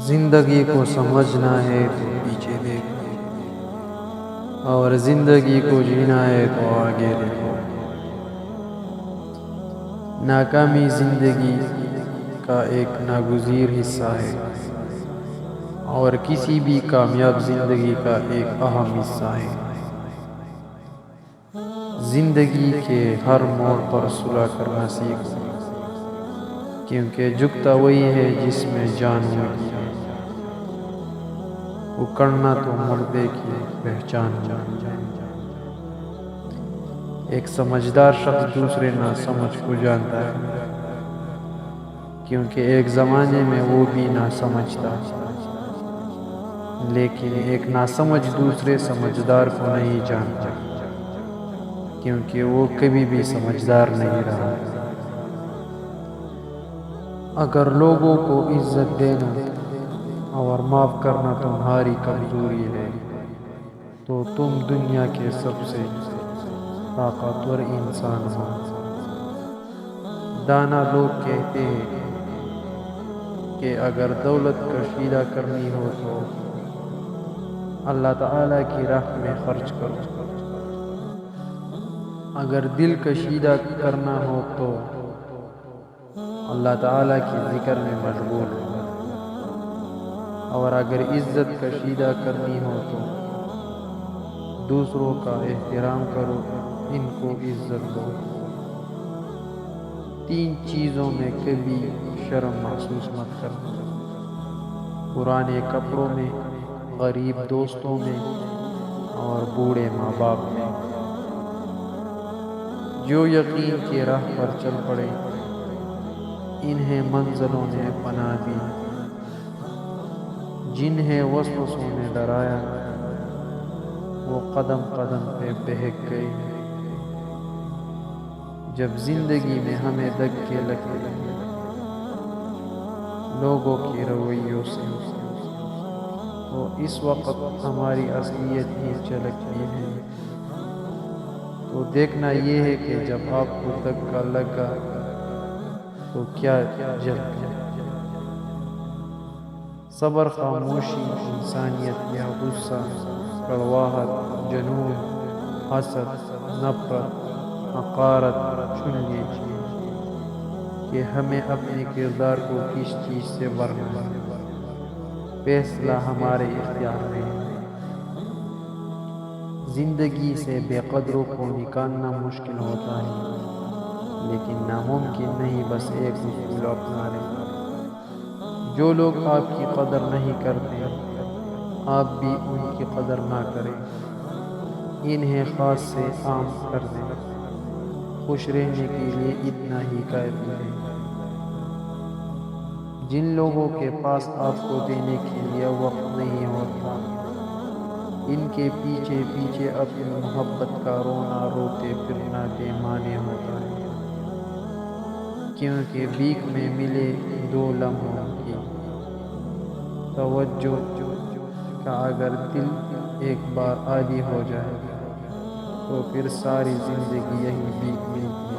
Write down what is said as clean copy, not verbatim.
زندگی کو سمجھنا ہے تو پیچھے دیکھو، اور زندگی کو جینا ہے تو آگے دیکھو۔ ناکامی زندگی کا ایک ناگزیر حصہ ہے، اور کسی بھی کامیاب زندگی کا ایک اہم حصہ ہے۔ زندگی کے ہر موڑ پر صلح کرنا سیکھو، کیونکہ جھکتا وہی ہے جس میں جان ہوتی ہے۔ اکڑنا تو مردے کی پہچان ہوتی ہے۔ ایک سمجھدار شخص دوسرے ناسمجھ کو جانتا ہے، کیونکہ ایک زمانے میں وہ بھی ناسمجھ تھا، لیکن ایک ناسمجھ دوسرے سمجھدار کو نہیں جانتا، کیونکہ وہ کبھی بھی سمجھدار نہیں رہا۔ اگر لوگوں کو عزت دینا اور معاف کرنا تمہاری کمزوری ہے تو تم دنیا کے سب سے طاقتور انسان ہو۔ دانا لوگ کہتے ہیں کہ اگر دولت کشیدہ کرنی ہو تو اللہ تعالیٰ کی راہ میں خرچ کرو، اگر دل کشیدہ کرنا ہو تو اللہ تعالیٰ کی ذکر میں مشغول ہو، اور اگر عزت کشیدہ کرنی ہو تو دوسروں کا احترام کرو، ان کو عزت دو۔ تین چیزوں میں کبھی شرم محسوس مت کرنا: پرانے کپڑوں میں، غریب دوستوں میں، اور بوڑھے ماں باپ میں۔ جو یقین کی راہ پر چل پڑے انہیں منزلوں نے پناہ دی، جنہیں وسوسوں نے ڈرایا وہ قدم قدم پہ بہک گئے۔ جب زندگی میں ہمیں دھکے لگتے ہیں لوگوں کے رویوں سے، تو اس وقت ہماری اصلیت ہی جھلکتی ہے۔ تو دیکھنا یہ ہے کہ جب آپ کو دھکا لگا تو کیا جھلکا: صبر، خاموشی، انسانیت یا غصہ، کڑواہٹ، جنون، حسد، نفرت، حقارت۔ چن لیجیے کہ ہمیں اپنے کردار کو کس چیز سے بھرنا ہے، فیصلہ ہمارے اختیار میں ہے۔ زندگی سے بے قدروں کو نکالنا مشکل ہوتا ہے، لیکن ناممکن نہیں۔ بس ایک اصول اپنا لیں: جو لوگ آپ کی قدر نہیں کرتے آپ بھی ان کی قدر نہ کریں، انہیں خاص سے عام کر دیں۔ خوش رہنے کے لیے اتنا ہی کافی ہے۔ جن لوگوں کے پاس آپ کو دینے کے لیے وقت نہیں ہوتا ان کے پیچھے پیچھے اپنی محبت کا رونا روتے پھرنا بے معنی ہوتا ہے، کیونکہ بھیک میں ملے دو لمحوں کی توجہ کا اگر دل ایک بار عادی ہو جائے تو پھر ساری زندگی یہی بھیک ملتی